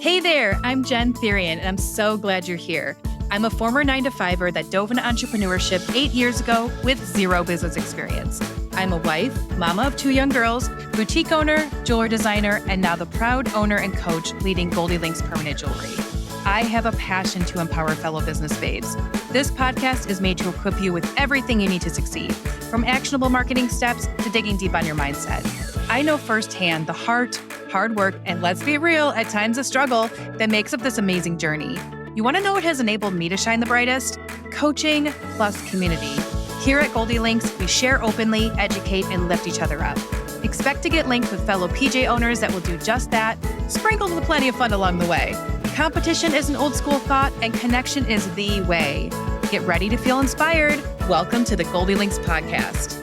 Hey there, I'm Jen Therian, and I'm so glad you're here. I'm a former 9-to-5er that dove into entrepreneurship 8 years ago with zero business experience. I'm a wife, mama of 2 young girls, boutique owner, jeweler designer, and now the proud owner and coach leading Goldilynx Permanent Jewelry. I have a passion to empower fellow business babes. This podcast is made to equip you with everything you need to succeed, from actionable marketing steps to digging deep on your mindset. I know firsthand the heart, hard work, and let's be real, at times a struggle that makes up this amazing journey. You want to know what has enabled me to shine the brightest? Coaching plus community. Here at Goldilynx, we share openly, educate, and lift each other up. Expect to get linked with fellow PJ owners that will do just that, sprinkled with plenty of fun along the way. Competition is an old school thought, and connection is the way. Get ready to feel inspired. Welcome to the Goldilynx podcast.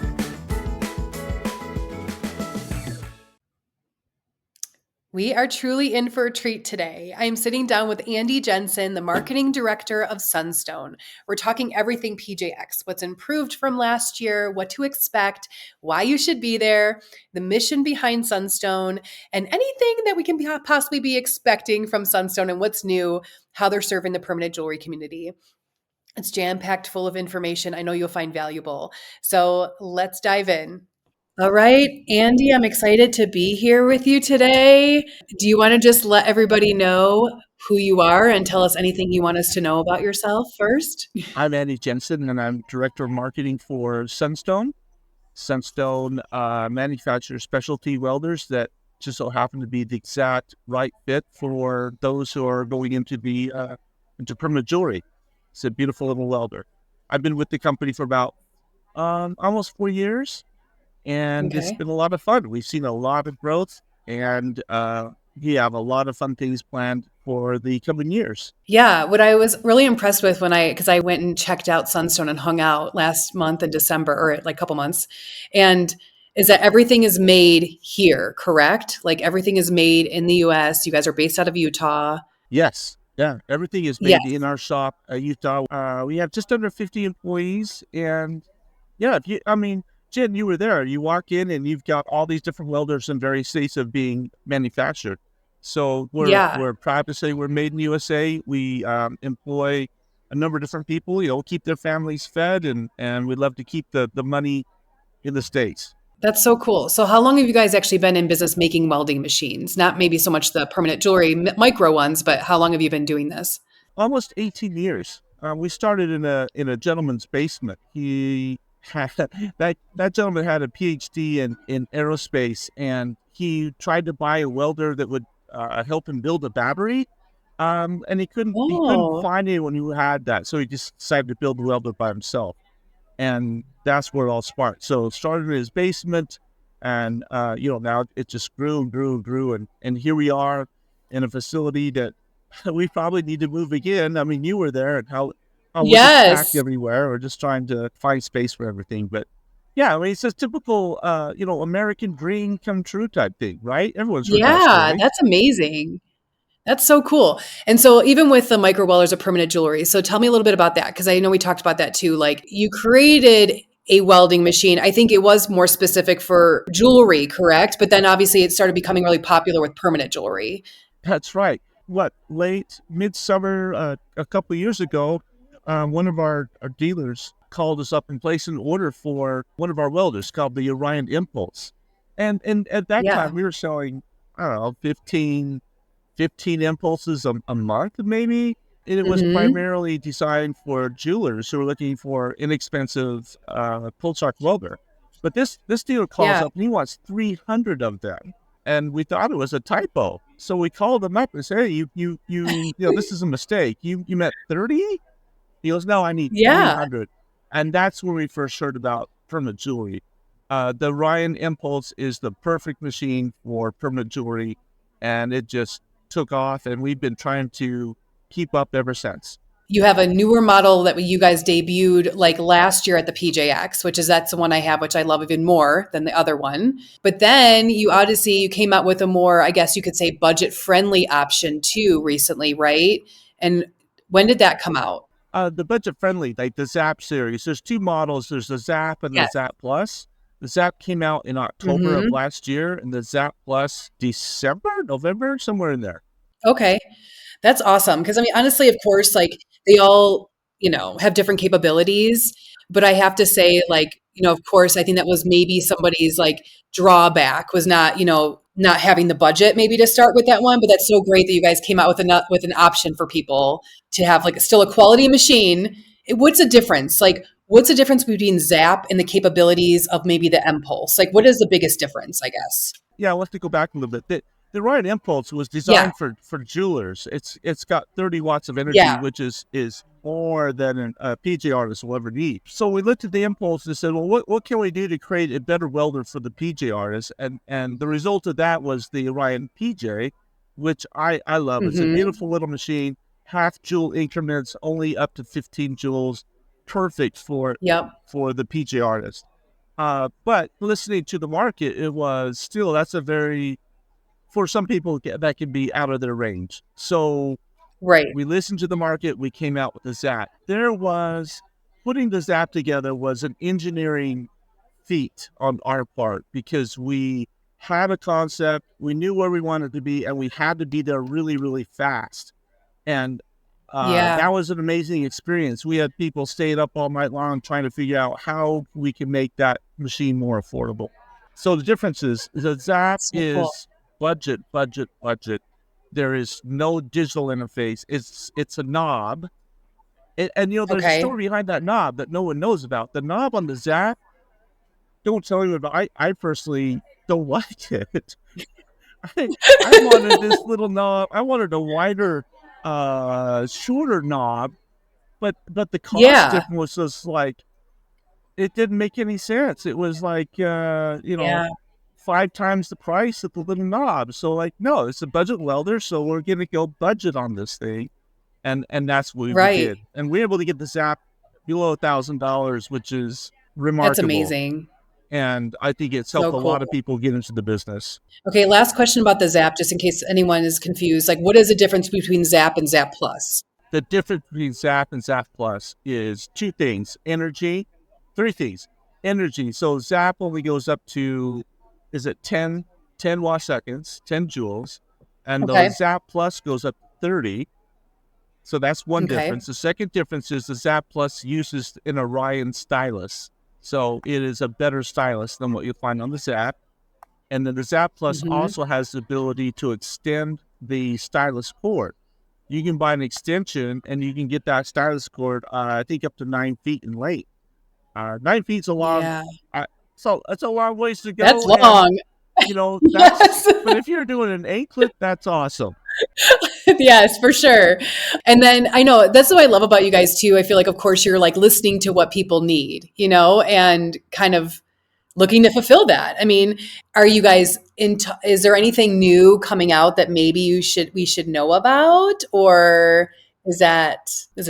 We are truly in for a treat today. I am sitting down with Andy Jensen, the Marketing Director of Sunstone. We're talking everything PJX, what's improved from last year, what to expect, why you should be there, the mission behind Sunstone, and anything that we can possibly be expecting from Sunstone and what's new, how they're serving the permanent jewelry community. It's jam-packed full of information I know you'll find valuable. So let's dive in. All right, Andy, I'm excited to be here with you today. Do you want to just let everybody know who you are and tell us anything you want us to know about yourself first? I'm Andy Jensen, and I'm Director of Marketing for Sunstone. Sunstone manufactures specialty welders that just so happen to be the exact right fit for those who are going into permanent jewelry. It's a beautiful little welder. I've been with the company for about almost 4 years. And It's been a lot of fun. We've seen a lot of growth, and we have a lot of fun things planned for the coming years. Yeah, what I was really impressed with because I went and checked out Sunstone and hung out last month in December, or like a couple months, and is that everything is made here, correct? Like everything is made in the U.S. You guys are based out of Utah. Yes. Yeah, everything is made in our shop, Utah. We have just under 50 employees, and yeah, Jen, you were there. You walk in and you've got all these different welders in various states of being manufactured. So we're proud to say we're made in USA. We employ a number of different people, keep their families fed, and we'd love to keep the money in the States. That's so cool. So how long have you guys actually been in business making welding machines? Not maybe so much the permanent jewelry micro ones, but how long have you been doing this? Almost 18 years. We started in a gentleman's basement. That gentleman had a PhD in aerospace, and he tried to buy a welder that would help him build a battery, and he couldn't find anyone who had that, so he just decided to build a welder by himself, and that's where it all sparked. So it started in his basement, and now it just grew and grew and grew, and here we are in a facility that we probably need to move again. I mean, you were there, and how we're just packed everywhere. We're just trying to find space for everything. But yeah, I mean, it's a typical, American dream come true type thing, right? Everyone's heard that story. That's amazing. That's so cool. And so even with the micro welders of permanent jewelry, so tell me a little bit about that, because I know we talked about that too. Like you created a welding machine. I think it was more specific for jewelry, correct? But then obviously it started becoming really popular with permanent jewelry. That's right. Late midsummer, a couple of years ago, one of our dealers called us up and placed an order for one of our welders called the Orion Impulse. And at that time, we were selling, I don't know, 15 impulses a month, maybe. And it was primarily designed for jewelers who were looking for inexpensive pull charge welder. But this dealer calls up and he wants 300 of them. And we thought it was a typo. So we called him up and said, hey, you this is a mistake. You meant 30? He goes, no, I need 300. And that's when we first heard about permanent jewelry. The Orion Impulse is the perfect machine for permanent jewelry, and it just took off, and we've been trying to keep up ever since. You have a newer model that you guys debuted like last year at the PJX, that's the one I have, which I love even more than the other one. But then you came out with a more, I guess you could say, budget-friendly option too recently, right? And when did that come out? The budget-friendly, like the Zapp series. There's 2 models. There's the Zapp and the Zapp Plus. The Zapp came out in October of last year, and the Zapp Plus November, somewhere in there. Okay. That's awesome. Because I mean, honestly, of course, like they all, have different capabilities. But I have to say, like, of course, I think that was maybe somebody's like drawback was not, not having the budget maybe to start with that one. But that's so great that you guys came out with an option for people to have like still a quality machine. What's the difference? Like, what's the difference between Zap and the capabilities of maybe the Impulse? Like, what is the biggest difference, I guess? Yeah, I'll have to go back a little bit. The Riot Impulse was Yeah. designed for jewelers. It's got 30 watts of energy, Yeah. which is more than a PJ artist will ever need. So we looked at the Impulse and said, well, what can we do to create a better welder for the PJ artist? And the result of that was the Orion PJ, which I love. It's a Hmm. beautiful little machine, half joule increments, only up to 15 joules, perfect Yep. for the PJ artist. But listening to the market, it was still, that's a very, for some people, that can be out of their range. So Right. we listened to the market, we came out with the Zap. Putting the Zap together was an engineering feat on our part because we had a concept, we knew where we wanted to be, and we had to be there really, really fast. And Yeah. that was an amazing experience. We had people staying up all night long trying to figure out how we can make that machine more affordable. So the difference is the Zap So cool. is budget, budget, budget. There is no digital interface. It's a knob. And there's a Okay. story behind that knob that no one knows about. The knob on the Zap, don't tell you about. I personally don't like it. I, I wanted this little knob. I wanted a wider, shorter knob, but the cost Yeah. difference was just like it didn't make any sense. It was like Yeah. 5 times the price of the little knob. So like, no, it's a budget welder, so we're gonna go budget on this thing, and that's what we Right. did, and we were able to get the Zap below $1,000, which is That's remarkable, amazing. and I think it's helped So a lot of cool. people get into the business. Okay, last question about the Zap, just in case anyone is confused. Like, what is the difference between Zap and Zap Plus? The difference between Zap and Zap Plus is two things: energy, three things. Energy. So Zap only goes up to, is it 10 watt seconds, 10 joules, and the Okay. Zap Plus goes up to 30. So that's one Okay. difference. The second difference is the Zap Plus uses an Orion stylus. So it is a better stylus than what you'll find on the Zap. And then the Zap Plus Hmm. also has the ability to extend the stylus cord. You can buy an extension and you can get that stylus cord, I think up to 9 feet in length. 9 feet's a long, Yeah. uh, so it's a long ways to That's go. And, long. that's, Yes. but if you're doing an anklet, that's awesome. Yes, for sure. And then I know that's what I love about you guys too. I feel like, of course, you're like listening to what people need, and kind of looking to fulfill that. I mean, are you guys is there anything new coming out that maybe we should know about, or is it a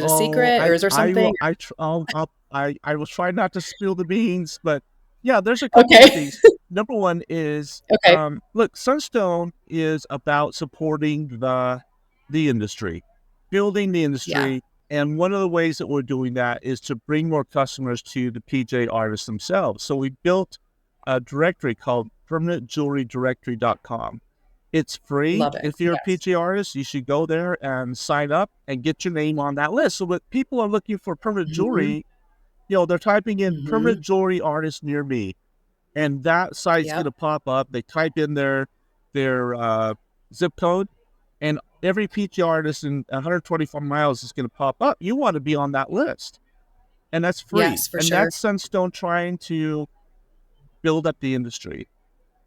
Oh, secret, or is there I something? will, I will try not to spill the beans, but yeah, there's a couple of Okay. things. Number one is, Okay. look, Sunstone is about supporting the industry, building the Yeah. industry, and one of the ways that we're doing that is to bring more customers to the PJ artists themselves. So we built a directory called permanentjewelrydirectory.com. It's free. Love it. If you're a Yes. PJ artist, you should go there and sign up and get your name on that list. So when people are looking for permanent Hmm. jewelry, they're typing in Hmm. permanent jewelry artist near me, and that site's going Yep. to pop up. They type in their zip code, and every PJ artist in 124 miles is going to pop up. You want to be on that list, and that's free. Yes, for And sure. that's Sunstone trying to build up the industry.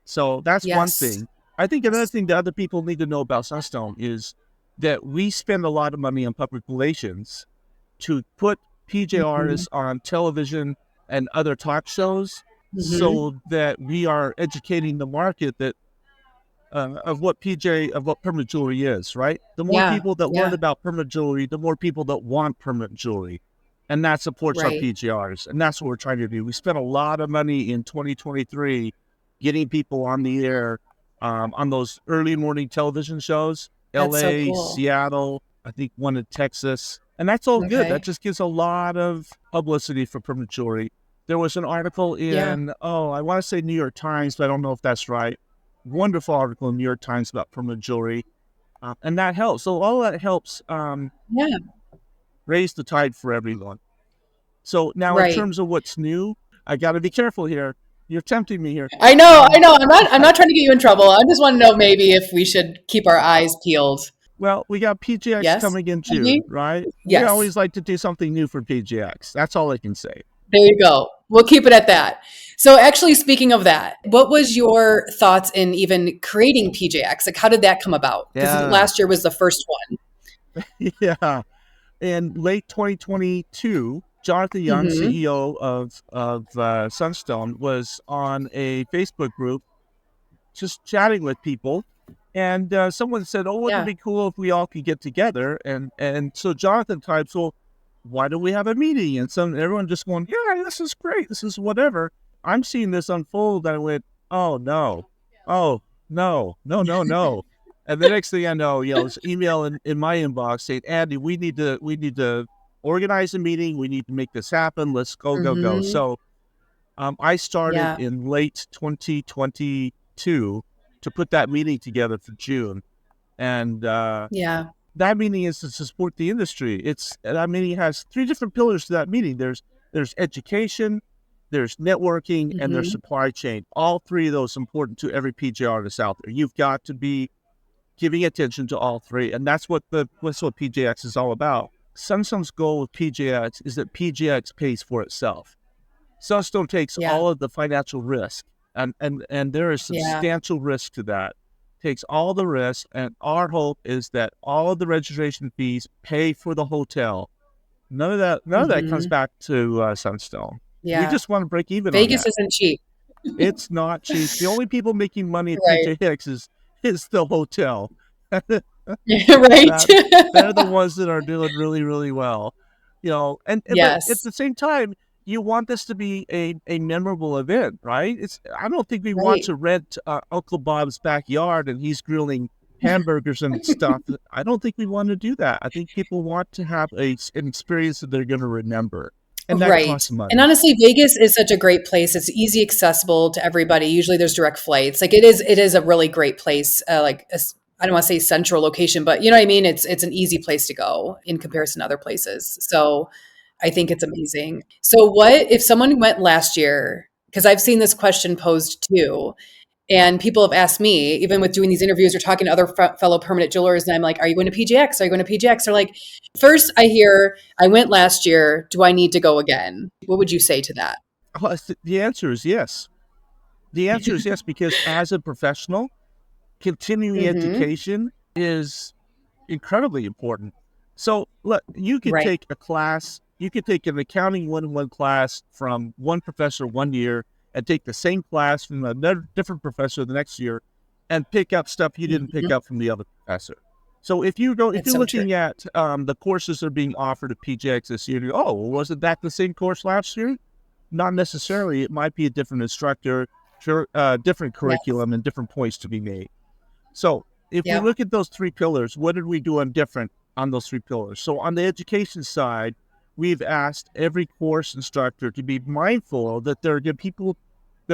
So that's one Yes. thing. I think another thing that other people need to know about Sunstone is that we spend a lot of money on public relations to put PJ Hmm. artists on television and other talk shows Hmm. so that we are educating the market that of what permanent jewelry is, right? The more Yeah. people that learn Yeah. about permanent jewelry, the more people that want permanent jewelry. And that supports our Right. PGRs. And that's what we're trying to do. We spent a lot of money in 2023 getting people on the air on those early morning television shows, That's so LA, cool. Seattle, I think one in Texas. And that's all good. That Okay. just gives a lot of publicity for permanent jewelry. There was an article Yeah. in, I want to say New York Times, but I don't know if that's right. Wonderful article in New York Times about permanent jewelry. And that helps. So all that helps Yeah. raise the tide for everyone. So now in Right. terms of what's new, I got to be careful here. You're tempting me here. I know, Um, I know. I'm not trying to get you in trouble. I just want to know maybe if we should keep our eyes peeled. well, we got PJX Yes? coming in Andy? June, right? We Yes. always like to do something new for PJX. That's all I can say. There you go. We'll keep it at that. So actually speaking of that, what was your thoughts in even creating PJX? Like how did that come about? Because Yeah. last year was the first one. Yeah. In late 2022, Jonathan Young, Mm-hmm. CEO of Sunstone, was on a Facebook group just chatting with people, and someone said, "Oh, wouldn't it Yeah. be cool if we all could get together?" And so Jonathan types, "Well, why don't we have a meeting?" And everyone just going, "Yeah, this is great. This is whatever." I'm seeing this unfold, and I went, "Oh no, oh no, no, no, no." And the next thing I know, it's email in my inbox saying, "Andy, we need to organize a meeting. We need to make this happen. Let's go, go, go." Mm-hmm. So I started Yeah. in late 2022 to put that meeting together for June, and Yeah. that meeting is to support the industry. That meeting has three different pillars to that meeting. There's education, there's networking, and there's Mm-hmm. supply chain. All three of those important to every PJ artist out there. You've got to be giving attention to all three, and that's what PJX is all about. Sunstone's goal with PJX is that PJX pays for itself. Sunstone takes Yeah. all of the financial risk, and there is Yeah. substantial risk to that. Takes all the risk, and our hope is that all of the registration fees pay for the hotel. None of that comes Mm-hmm. back to Sunstone. We Yeah. just want to break even on Vegas that. isn't cheap. It's not cheap. The only people making money at Right. PJX is the hotel. Right. that they're the ones that are doing really, really well. But at Yes. the same time, you want this to be a memorable event, right? I don't think we want Right. to rent Uncle Bob's backyard and he's grilling hamburgers and stuff. I don't think we want to do that. I think people want to have an experience that they're going to remember, and that Right. costs And money. honestly, Vegas is such a great place. It's easy accessible to everybody. Usually there's direct flights. Like it is a really great place. I don't want to say central location, but you know what I mean? It's an easy place to go in comparison to other places. So I think it's amazing. So what if someone went last year? Because I've seen this question posed too. And people have asked me, even with doing these interviews or talking to other fellow permanent jewelers, and I'm like, "Are you going to PJX? Are you going to PJX?" They're like, first I hear, "I went last year. Do I need to go again?" What would you say to that? Well, the answer is yes. The answer is yes, because as a professional, continuing Hmm. education is incredibly important. So look, you could Right. take a class, you could take an accounting 101 class from one professor one year and take the same class from another different professor the next year and pick up stuff you didn't pick Hmm. up from the other professor. So if That's you're so true. looking at the courses that are being offered at PJX this year, you go, oh, well, wasn't that the same course last year? Not necessarily. It might be a different instructor, different Yes. curriculum, and different points to be made. So if we Yep. look at those three pillars, what did we do on different on those three pillars? So on the education side, we've asked every course instructor to be mindful that there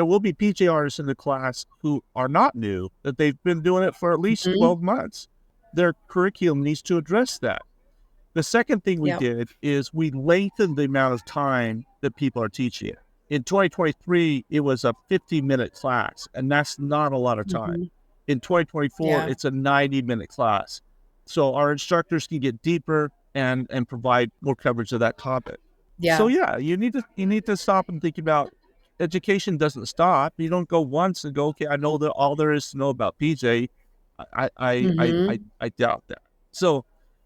will be PJ artists in the class who are not new, that they've been doing it for at least Hmm. 12 months. Their curriculum needs to address that. The second thing we Yep. did is we lengthened the amount of time that people are teaching it. In 2023, it was a 50-minute class, and that's not a lot of time. Hmm. In 2024, Yeah. it's a 90-minute class. So our instructors can get deeper and provide more coverage of that topic. So Yeah. yeah, you need to stop and think about education doesn't stop. You don't go once and go, okay, I know that all there is to know about PJ. Hmm. I doubt that. So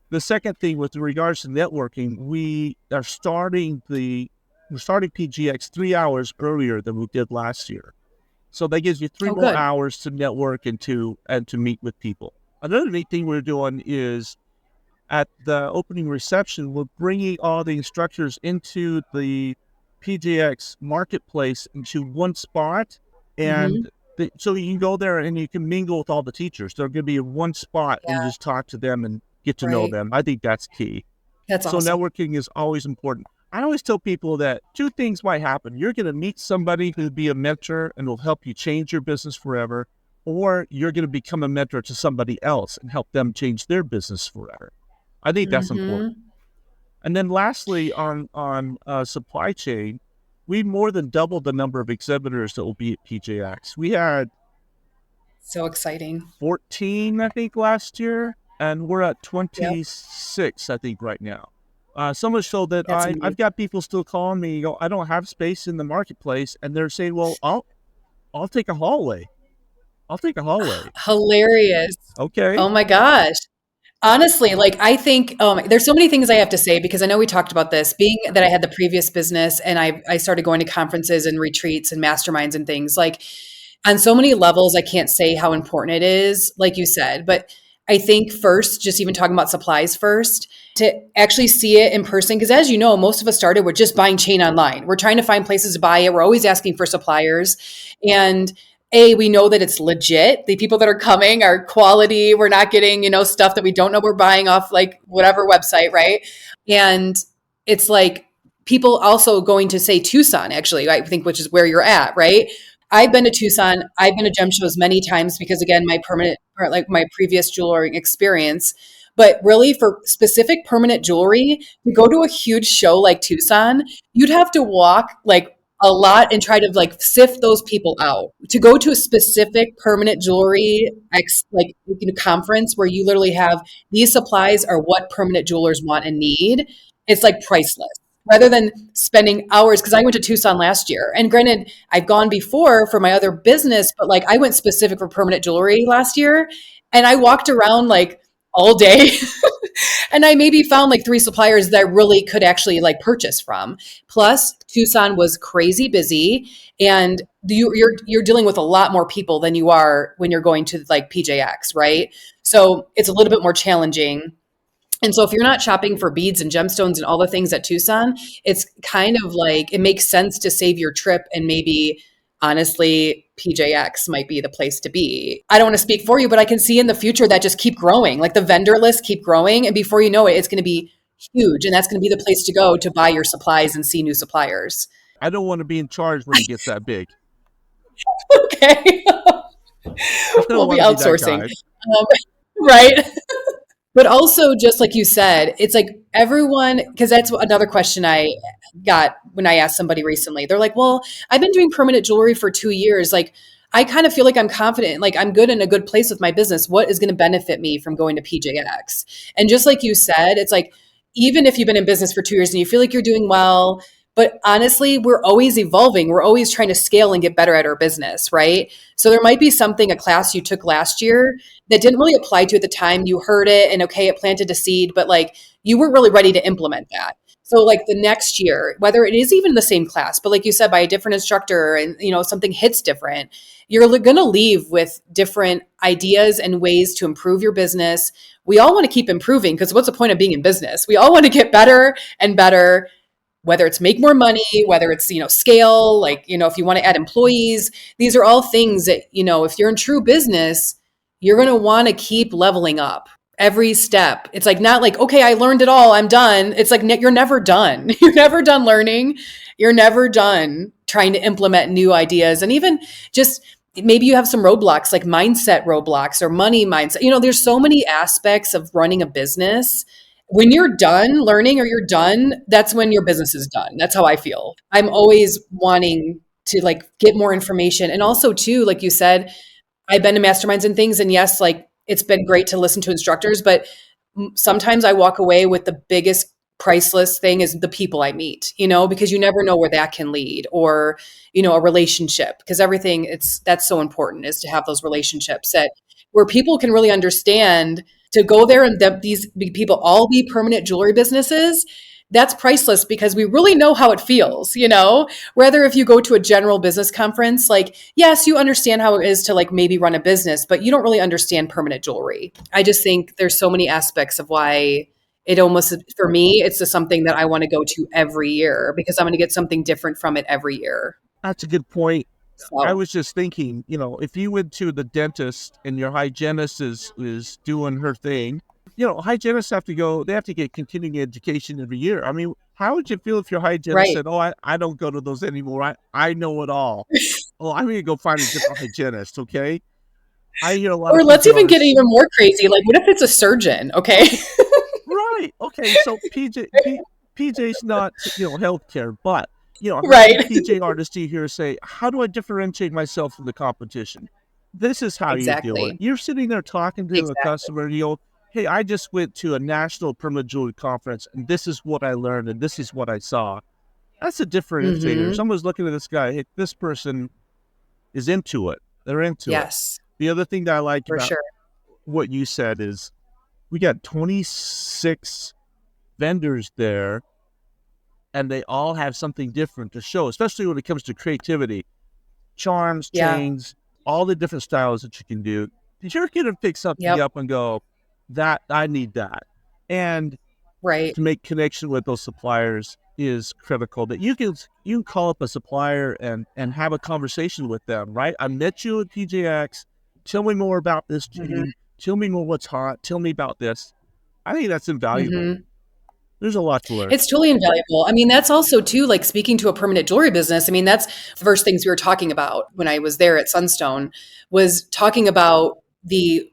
the second thing with regards to networking, we're starting PGX 3 hours earlier than we did last year. So that gives you three Oh, more good. hours to network and to meet with people. Another neat thing we're doing is at the opening reception, we're bringing all the instructors into the PJX marketplace into one spot, Hmm. and so you can go there and you can mingle with all the teachers. They're going to be in one spot, and you Yeah. just talk to them and get to know Right. them. I think that's key. That's So awesome. networking is always important. I always tell people that two things might happen. You're going to meet somebody who'll be a mentor and will help you change your business forever, or you're going to become a mentor to somebody else and help them change their business forever. I think that's important. And then lastly, on supply chain, we more than doubled the number of exhibitors that will be at PJX. We had So exciting. 14, I think, last year, and we're at Yep. 26, I think, right now. So much so that That's amazing. I've got people still calling me, I don't have space in the marketplace, and they're saying, well, I'll take a hallway. I'll take a hallway. Hilarious. Okay. Oh my gosh. Honestly, like I think there's so many things I have to say because I know we talked about this, being that I had the previous business and I started going to conferences and retreats and masterminds and things like on so many levels, I can't say how important it is, like you said, but I think first, just even talking about supplies first, to actually see it in person. Because as you know, most of us started with just buying chain online. We're trying to find places to buy it. We're always asking for suppliers. And we know that it's legit. The people that are coming are quality. We're not getting, stuff that we don't know we're buying off like whatever website, right? And it's like people also going to say Tucson, actually, I think, which is where you're at, right? I've been to Tucson. I've been to gem shows many times because again, my previous jewelry experience, but really for specific permanent jewelry, to go to a huge show like Tucson, you'd have to walk like a lot and try to like sift those people out. To go to a specific permanent jewelry conference where you literally have these supplies are what permanent jewelers want and need, it's like priceless rather than spending hours. Because I went to Tucson last year, and granted, I've gone before for my other business, but like I went specific for permanent jewelry last year, and I walked around like all day, and I maybe found like 3 suppliers that I really could actually like purchase from. Plus, Tucson was crazy busy, and you're dealing with a lot more people than you are when you're going to like PJX, right? So it's a little bit more challenging. And so if you're not shopping for beads and gemstones and all the things at Tucson, it's kind of like it makes sense to save your trip and maybe honestly PJX might be the place to be. I don't want to speak for you, but I can see in the future that just keep growing. Like the vendor list keep growing, and before you know it, it's going to be huge, and that's going to be the place to go to buy your supplies and see new suppliers. I don't want to be in charge when it gets that big. Okay. I don't We'll be want to be that outsourcing. guy. Right. But also, just like you said, it's like everyone, because that's another question I got when I asked somebody recently. They're like, well, I've been doing permanent jewelry for 2 years. Like, I kind of feel like I'm confident, like I'm good in a good place with my business. What is going to benefit me from going to PJX? And just like you said, it's like, even if you've been in business for 2 years and you feel like you're doing well, but honestly, we're always evolving. We're always trying to scale and get better at our business, right? So there might be something, a class you took last year that didn't really apply to you at the time. You heard it and okay, it planted a seed, but like you weren't really ready to implement that. So like the next year, whether it is even the same class, but like you said, by a different instructor and something hits different, you're going to leave with different ideas and ways to improve your business. We all want to keep improving because what's the point of being in business? We all want to get better and better, whether it's make more money, whether it's, scale, like, if you want to add employees. These are all things that, if you're in true business, you're going to want to keep leveling up every step. It's like, not like, okay, I learned it all, I'm done. It's like, you're never done. You're never done learning. You're never done trying to implement new ideas. And even just maybe you have some roadblocks, like mindset roadblocks or money mindset. There's so many aspects of running a business. When you're done learning or you're done, that's when your business is done. That's how I feel. I'm always wanting to like get more information. And also too, like you said, I've been to masterminds and things, and yes, like it's been great to listen to instructors, but sometimes I walk away with the biggest priceless thing is the people I meet, because you never know where that can lead, or, a relationship, because that's so important, is to have those relationships where people can really understand, to go there and these people all be permanent jewelry businesses. That's priceless because we really know how it feels, Whether if you go to a general business conference, like, yes, you understand how it is to like maybe run a business, but you don't really understand permanent jewelry. I just think there's so many aspects of why it almost, for me, it's just something that I want to go to every year because I'm going to get something different from it every year. That's a good point. So, I was just thinking, if you went to the dentist and your hygienist is doing her thing, hygienists they have to get continuing education every year. I mean, how would you feel if your hygienist right. said, oh, I don't go to those anymore. I know it all. Oh, I'm going to go find a different hygienist, okay? I hear a lot Or of let's PJ even get artists. even more crazy. Like, what if it's a or let's PJ even get artists. even more crazy. Like, what if it's a surgeon? Okay. Okay, right. Okay, so PJ's not healthcare, but how many Right. PJ artists do you hear say, "How do I differentiate myself from the competition?" This is how you do it. Exactly. You're sitting there talking to a Exactly. customer, "Hey, I just went to a national permanent jewelry conference, and this is what I learned, and this is what I saw." That's a differentiator. Hmm. Someone's looking at this guy. Hey, this person is into it. They're into it. Yes, The other thing that I like for about sure. what you said is we got 26 vendors there, and they all have something different to show, especially when it comes to creativity, charms, Yeah. chains, all the different styles that you can do. Did you ever get to pick something Yep. up and go, that I need that? And Right. to make connection with those suppliers is critical. That you can call up a supplier and have a conversation with them, right? I met you at PJX. Tell me more about this Hmm. chain. Tell me more what's hot. Tell me about this. I think that's invaluable. Hmm. There's a lot to learn. It's totally invaluable. I mean, that's also too, like speaking to a permanent jewelry business. I mean, that's the first things we were talking about when I was there at Sunstone was talking about the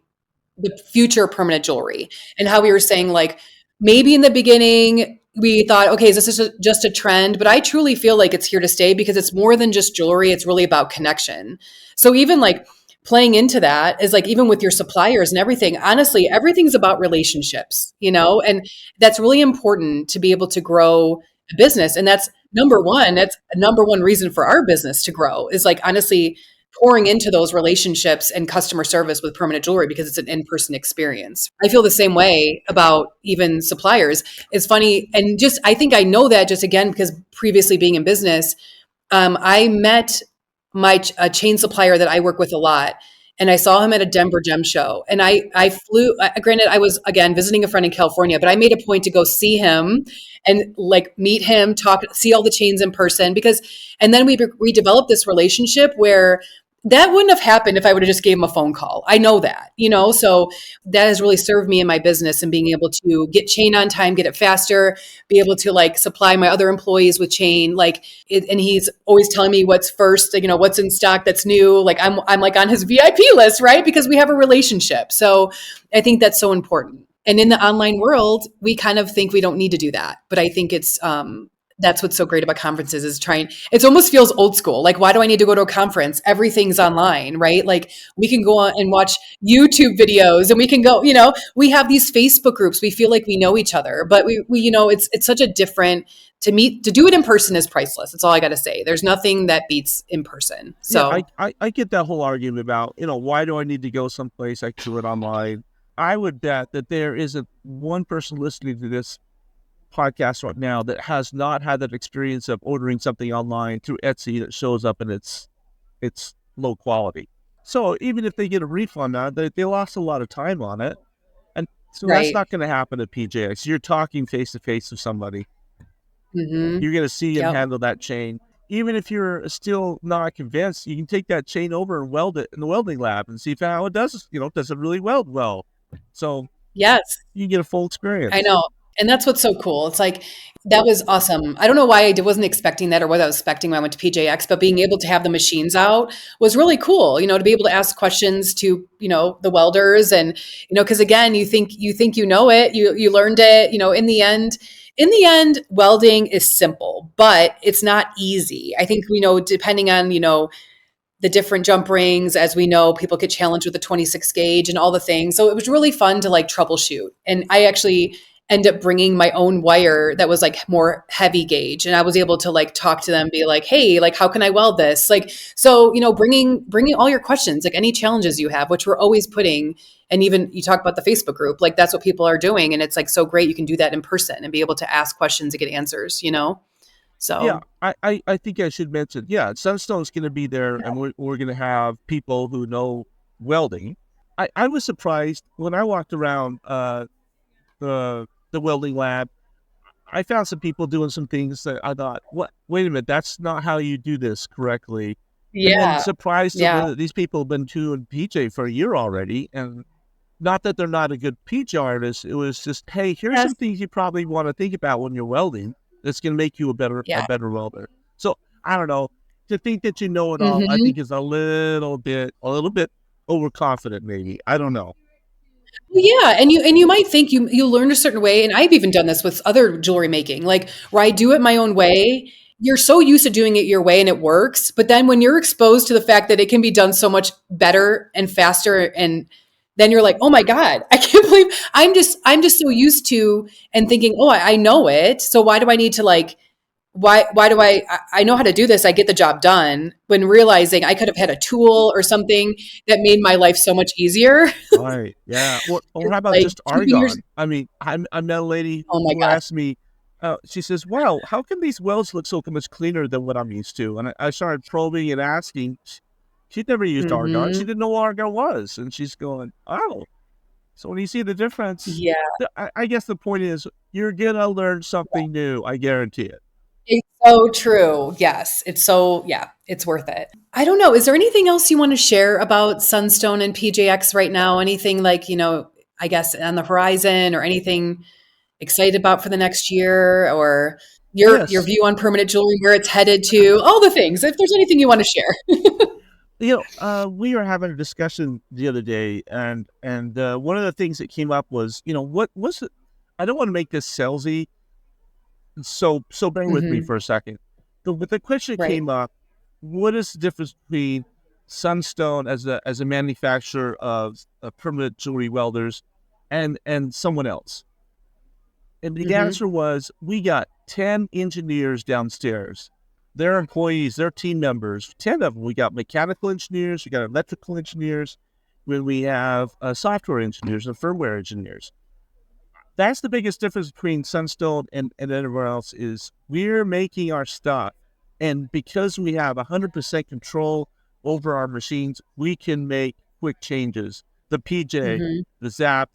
future permanent jewelry and how we were saying like maybe in the beginning we thought, okay, is this just a trend? But I truly feel like it's here to stay because it's more than just jewelry. It's really about connection. So even like playing into that is like even with your suppliers and everything, honestly, everything's about relationships, and that's really important to be able to grow a business. And that's number one. That's a number one reason for our business to grow is like honestly pouring into those relationships and customer service with permanent jewelry because it's an in-person experience. I feel the same way about even suppliers. It's funny. And just, I think I know that just again, because previously being in business, I met a chain supplier that I work with a lot, and I saw him at a Denver Gem Show. And I flew. Granted, I was again visiting a friend in California, but I made a point to go see him and like meet him, talk, see all the chains in person because, and then we developed this relationship where that wouldn't have happened if I would have just gave him a phone call. I know that, so that has really served me in my business and being able to get chain on time, get it faster, be able to like supply my other employees with chain, like and he's always telling me what's first, like, what's in stock that's new. Like I'm like on his VIP list, right? Because we have a relationship. So I think that's so important. And in the online world, we kind of think we don't need to do that. But I think it's that's what's so great about conferences is trying, it almost feels old school. Like, why do I need to go to a conference? Everything's online, right? Like we can go on and watch YouTube videos and we can go, we have these Facebook groups. We feel like we know each other, but we it's such a different to do it in person is priceless. That's all I got to say. There's nothing that beats in person. Yeah, I, So I, I get that whole argument about, why do I need to go someplace? I can do it online. I would bet that there isn't one person listening to this podcast right now that has not had that experience of ordering something online through Etsy that shows up and it's low quality. So even if they get a refund on it, they lost a lot of time on it. And so that's right. not going to happen at PJX. You're talking face to face with somebody. Mm-hmm. You're going to see and Yep. handle that chain. Even if you're still not convinced, you can take that chain over and weld it in the welding lab and see how it does, does it really weld well? So Yes. you get a full I experience. know. And that's what's so cool. It's like, that was awesome. I don't know why I wasn't expecting that or what I was expecting when I went to PJX, but being able to have the machines out was really cool, to be able to ask questions to, the welders and, because again, you think you know it, you learned it, in the end, welding is simple, but it's not easy. I think we know depending on, the different jump rings, as we know, people get challenged with the 26 gauge and all the things. So it was really fun to like troubleshoot. And I actually ended up bringing my own wire that was like more heavy gauge. And I was able to like talk to them, be like, hey, like, how can I weld this? Like, so, bringing all your questions, like any challenges you have, which we're always putting. And even you talk about the Facebook group, like that's what people are doing. And it's like so great. You can do that in person and be able to ask questions and get answers. Yeah, So I think I should mention, yeah, Sunstone's going to be there, and we're going to have people who know welding. I was surprised when I walked around the welding lab. I found some people doing some things that I thought, what? Wait a minute, that's not how you do this correctly. And then yeah, surprised to yeah, learn that these people have been doing PJ for a year already, and not that they're not a good PJ artist. It was just, hey, here's yes, some things you probably want to think about when you're welding. That's going to make you a yeah. better welder. So I don't know. To think that you know it all, I Hmm. think is a little bit overconfident, maybe. I don't know. Well, yeah, and you might think you learn a certain way, and I've even done this with other jewelry making, like where I do it my own way. You're so used to doing it your way and it works, but then when you're exposed to the fact that it can be done so much better and faster, and then you're like, oh my God, I can't believe I'm just so used to and thinking, oh, I know it. So why do I need to like why do I know how to do this, I get the job done, when realizing I could have had a tool or something that made my life so much easier. Right. Yeah. Or It's how about like just keeping your argon? I mean, I met a lady oh my who gosh. asked me, she says, wow, how come these wells look so much cleaner than what I'm used to? And I started probing and asking. She'd never used argon. She Mhm. didn't know what argon was. And she's going, oh. So when you see the difference, Yeah, I guess the point is you're going to learn something new. I guarantee it. it's so true. Yes, it's so yeah, it's worth it. I don't know, is there anything else you wanna share about Sunstone and PJX right now? Anything like, I guess on the horizon, or anything excited about for the next year, or your Yes. view on permanent jewelry, where it's headed to, all the things. If there's anything you wanna share. We were having a discussion the other day, and one of the things that came up was, what was it? I don't want to make this salesy, so bear with me Mhm. for a second. But the question Right. came up: what is the difference between Sunstone as a manufacturer of permanent jewelry welders, and someone else? And the Mhm. answer was, we got 10 engineers downstairs. Their employees, their team members, 10 of them. We got mechanical engineers, we got electrical engineers, when we have software engineers and firmware engineers. That's the biggest difference between Sunstone and everywhere else is we're making our stuff. And because we have 100% control over our machines, we can make quick changes. The PJ, Mhm. the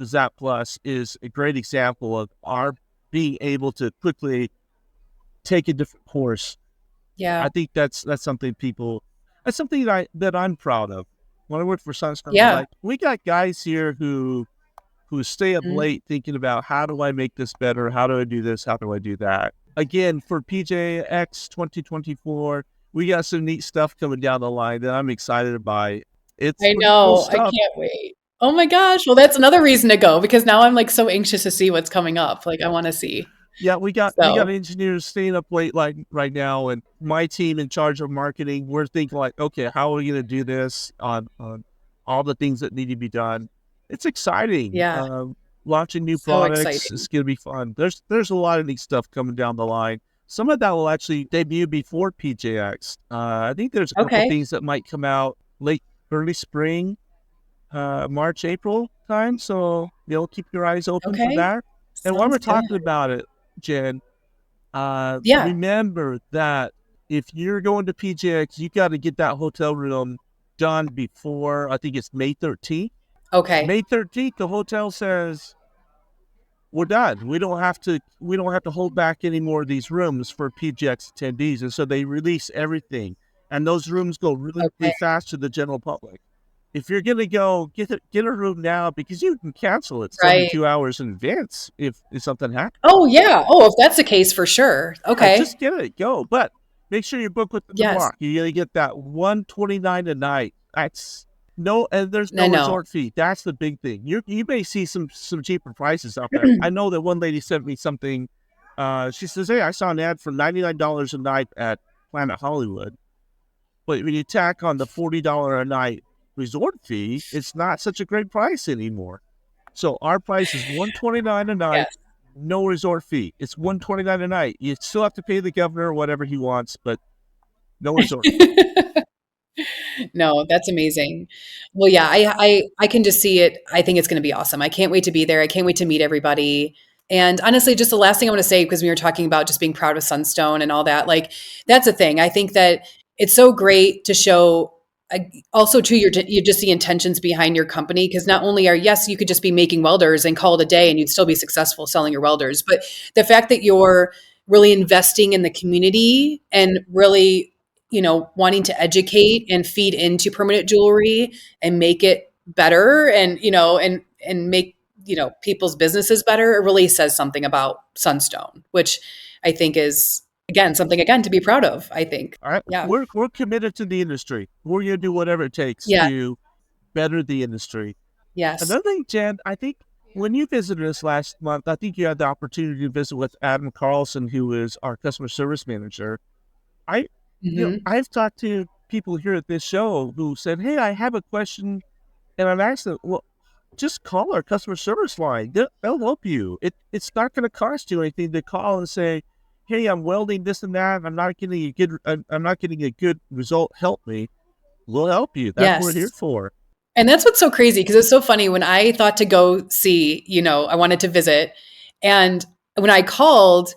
Zapp Plus is a great example of our being able to quickly take a different course. Yeah. I think that's something that I'm proud of. When I worked for Sunstone, I'm Yeah. like, we got guys here who stay up Mhm. late thinking about how do I make this better? How do I do this? How do I do that? Again, for PJX 2024, we got some neat stuff coming down the line that I'm excited by. It's I pretty cool know, I stuff. can't wait. Oh my gosh, well, that's another reason to go, because now I'm, like, so anxious to see what's coming up, like, I wanna see. Yeah, we got So, engineers staying up late like right now, and my team in charge of marketing, we're thinking like, okay, how are we going to do this on all the things that need to be done? It's exciting. yeah, Launching new so products is exciting. going to be fun. There's a lot of neat stuff coming down the line. Some of that will actually debut before PJX. I think there's a couple Okay, things that might come out late, early spring, March, April time. So keep your eyes open for okay. that. And while Sounds we're good. talking about it, Jen, Yeah, remember that if you're going to PJX, you got to get that hotel room done before, I think it's May 13th. okay, May 13th, the hotel says we're done. We don't have to hold back any more of these rooms for PJX attendees, and so they release everything, and those rooms go really, really okay, fast to the general public. If you're gonna go, get a room now, because you can cancel it right. 72 hours in advance if something happens. Oh, yeah, oh, if that's the case, for sure. Yeah, Okay, just get it, go. But make sure you book within the yes, block. You're gonna get that 129 a night. That's no, and there's I no know. resort fee. That's the big thing. You may see some cheaper prices out there. I know that one lady sent me something. She says, "Hey, I saw an ad for $99 a night at Planet Hollywood, but when you tack on the $40 a night resort fee, it's not such a great price anymore." So our price is 129 a night, Yes. no resort fee. It's 129 a night. You still have to pay the governor whatever he wants, but no resort fee. No, that's amazing. Well, yeah, I can just see it. I think it's gonna be awesome. I can't wait to be there. I can't wait to meet everybody. And honestly, just the last thing I wanna say, because we were talking about just being proud of Sunstone and all that, like, that's the thing. I think that it's so great to show, also too, you just the intentions behind your company, because not only are yes, you could just be making welders and call it a day and you'd still be successful selling your welders, but the fact that you're really investing in the community and really wanting to educate and feed into permanent jewelry and make it better, and make people's businesses better, it really says something about Sunstone, which I think is, again, something, again, to be proud of, I think. All right. Yeah. We're committed to the industry. We're gonna do whatever it takes Yeah. better the industry. Yes. Another thing, Jen, I think when you visited us last month, I think you had the opportunity to visit with Adam Carlson, who is our customer service manager. I, Hmm. I've talked to people here at this show who said, "Hey, I have a question," and I've asked them, "Well, just call our customer service line. They'll help you. It's not going to cost you anything to call and say, 'Hey, I'm welding this and that. I'm not getting a good result. Help me.' We'll help you. That's what we're here Yes. for." And that's what's so crazy because it's so funny when I thought to go see, I wanted to visit. And when I called,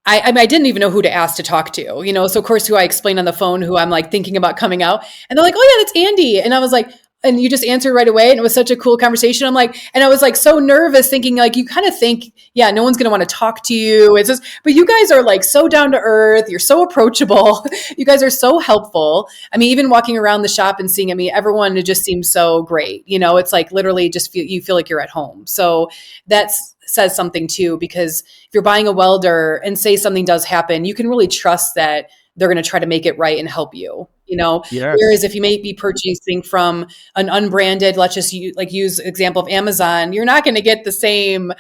I mean, I didn't even know who to ask to talk to, So of course, who I explained on the phone, who I'm like thinking about coming out, and they're like, "Oh yeah, that's Andy," and I was like, and you just answered right away, and it was such a cool conversation. I'm like, and I was like so nervous, thinking like, you kind of think, yeah, no one's gonna want to talk to you. It's just, but you guys are like so down to earth. You're so approachable. You guys are so helpful. I mean, even walking around the shop and seeing, I mean, everyone, it just seems so great. It's like literally just you feel like you're at home. So that's says something too, because if you're buying a welder and say something does happen, you can really trust that they're going to try to make it right and help you. Yes. Whereas if you may be purchasing from an unbranded, let's just use example of Amazon, you're not going to get the same,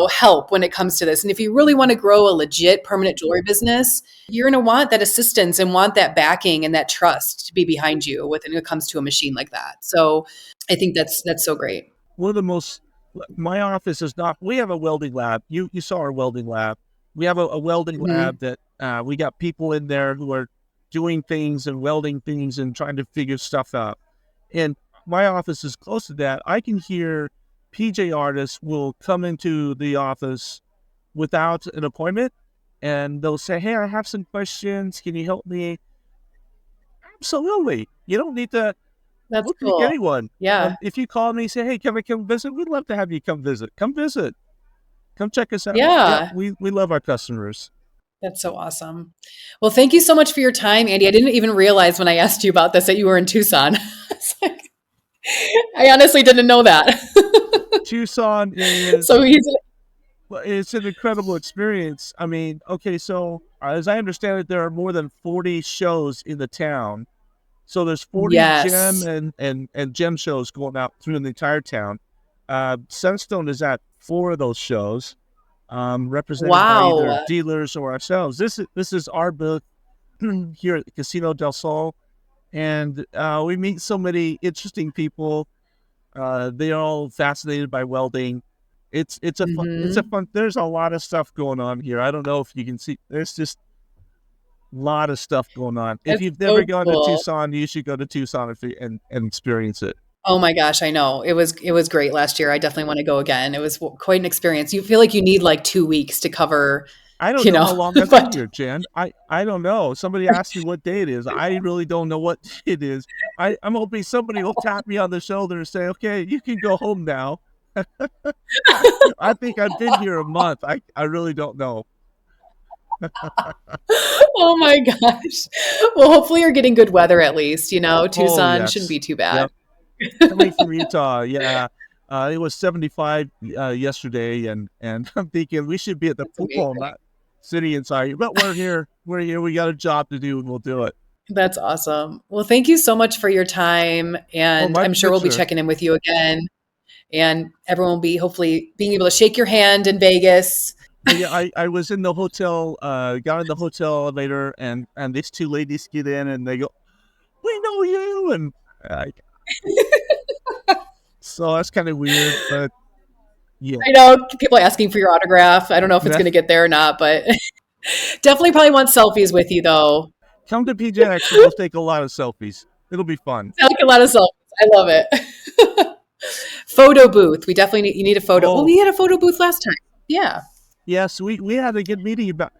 help when it comes to this. And if you really want to grow a legit permanent jewelry business, you're going to want that assistance and want that backing and that trust to be behind you when it comes to a machine like that. So I think that's so great. One of the most, my office is not, we have a welding lab. You saw our welding lab. We have a welding Hmm. lab that we got people in there who are doing things and welding things and trying to figure stuff out. And my office is close to that. I can hear PJ Artis will come into the office without an appointment and they'll say, "Hey, I have some questions. Can you help me?" Absolutely. You don't need to That's look like cool. anyone. Yeah. If you call me and say, "Hey, can I come visit?" We'd love to have you come visit. Come visit. Come check us out. Yeah, Yeah. we love our customers. That's so awesome. Well, thank you so much for your time, Andy. I didn't even realize when I asked you about this that you were in Tucson. It's like, I honestly didn't know that. Tucson is, So he's well, it's an incredible experience. I mean, okay, so as I understand it, there are more than 40 shows in the town. So there's 40 gem yes. and gem shows going out through the entire town. Sunstone is at 4 of those shows, represented by either Wow. dealers or ourselves. This is our booth here at the Casino del Sol, and we meet so many interesting people. They're all fascinated by welding. It's a Hmm. fun. There's a lot of stuff going on here. I don't know if you can see. There's just a lot of stuff going on. If That's you've never so gone to cool. Tucson, you should go to Tucson and experience it. Oh my gosh, I know. It was great last year. I definitely want to go again. It was quite an experience. You feel like you need like 2 weeks to cover, I don't you know know, how long I've been but here, Jen. I don't know. Somebody asked me what day it is. I really don't know what day it is. I'm hoping somebody will tap me on the shoulder and say, "Okay, you can go home now." I think I've been here a month. I really don't know. oh my gosh. Well, hopefully you're getting good weather at least, Oh Tucson shouldn't yes. be too bad. Yep. Coming from Utah, yeah. It was 75 yesterday, and I'm thinking we should be at the That's pool, amazing. not sitting inside. But we're here. We're here. We got a job to do, and we'll do it. That's awesome. Well, thank you so much for your time. Oh, And my I'm sure we'll be pleasure. checking in with you again. And everyone will be hopefully being able to shake your hand in Vegas. Yeah, I was in the hotel. Got in the hotel elevator, and these two ladies get in, and they go, "We know you," and I, so that's kind of weird, but yeah. I know people are asking for your autograph. I don't know if it's going to get there or not, but definitely probably want selfies with you though. Come to PJX and we'll take a lot of selfies. It'll be fun. I like a lot of selfies. I love it. Photo booth. We definitely need, you need a photo. Well, Oh, we had a photo booth last time. Yeah. yes, we had a good meeting about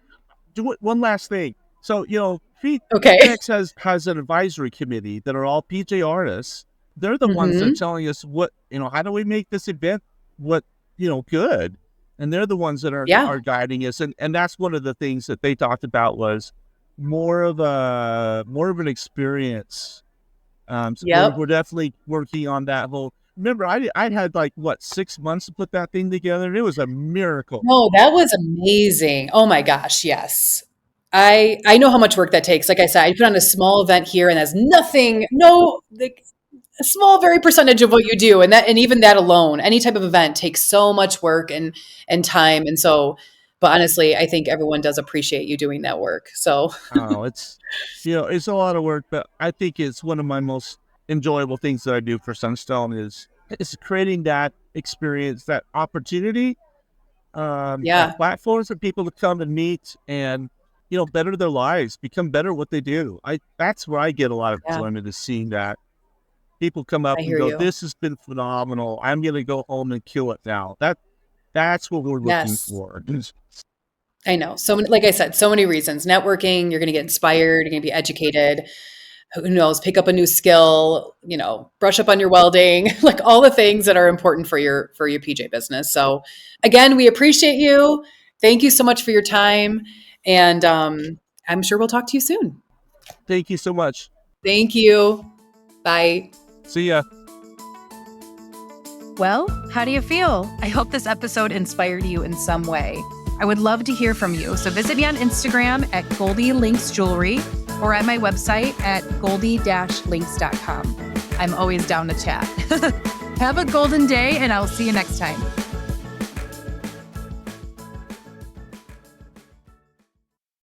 do it. One last thing. So, Okay. PJX has an advisory committee that are all PJ artists. They're the ones that are Hmm. telling us how do we make this event good. And they're the ones that Yeah. are guiding us. And that's one of the things that they talked about was more of an experience. So we're Yep. definitely working on that whole. Remember, I'd had like 6 months to put that thing together. It was a miracle. No, that was amazing. Oh my gosh, yes. I know how much work that takes. Like I said, I put on a small event here and there's nothing, no, like, a small, very percentage of what you do. And even that alone, any type of event takes so much work and time. And so, but honestly, I think everyone does appreciate you doing that work. So Oh, it's a lot of work, but I think it's one of my most enjoyable things that I do for Sunstone is creating that experience, that opportunity, yeah, that platforms for people to come and meet and, better their lives, become better at what they do. That's where I get a lot of yeah, enjoyment, is seeing that people come up I and hear go, you. "This has been phenomenal. I'm going to go home and kill it now." That's what we're looking Yes. for. I know. So many, like I said, so many reasons. Networking, you're going to get inspired, you're going to be educated. Who knows, pick up a new skill, brush up on your welding, like all the things that are important for your PJ business. So again, we appreciate you. Thank you so much for your time. And I'm sure we'll talk to you soon. Thank you so much. Thank you. Bye. See ya. Well, how do you feel? I hope this episode inspired you in some way. I would love to hear from you. So visit me on Instagram at Goldie Links Jewelry or at my website at goldie-links.com. I'm always down to chat. Have a golden day, and I'll see you next time.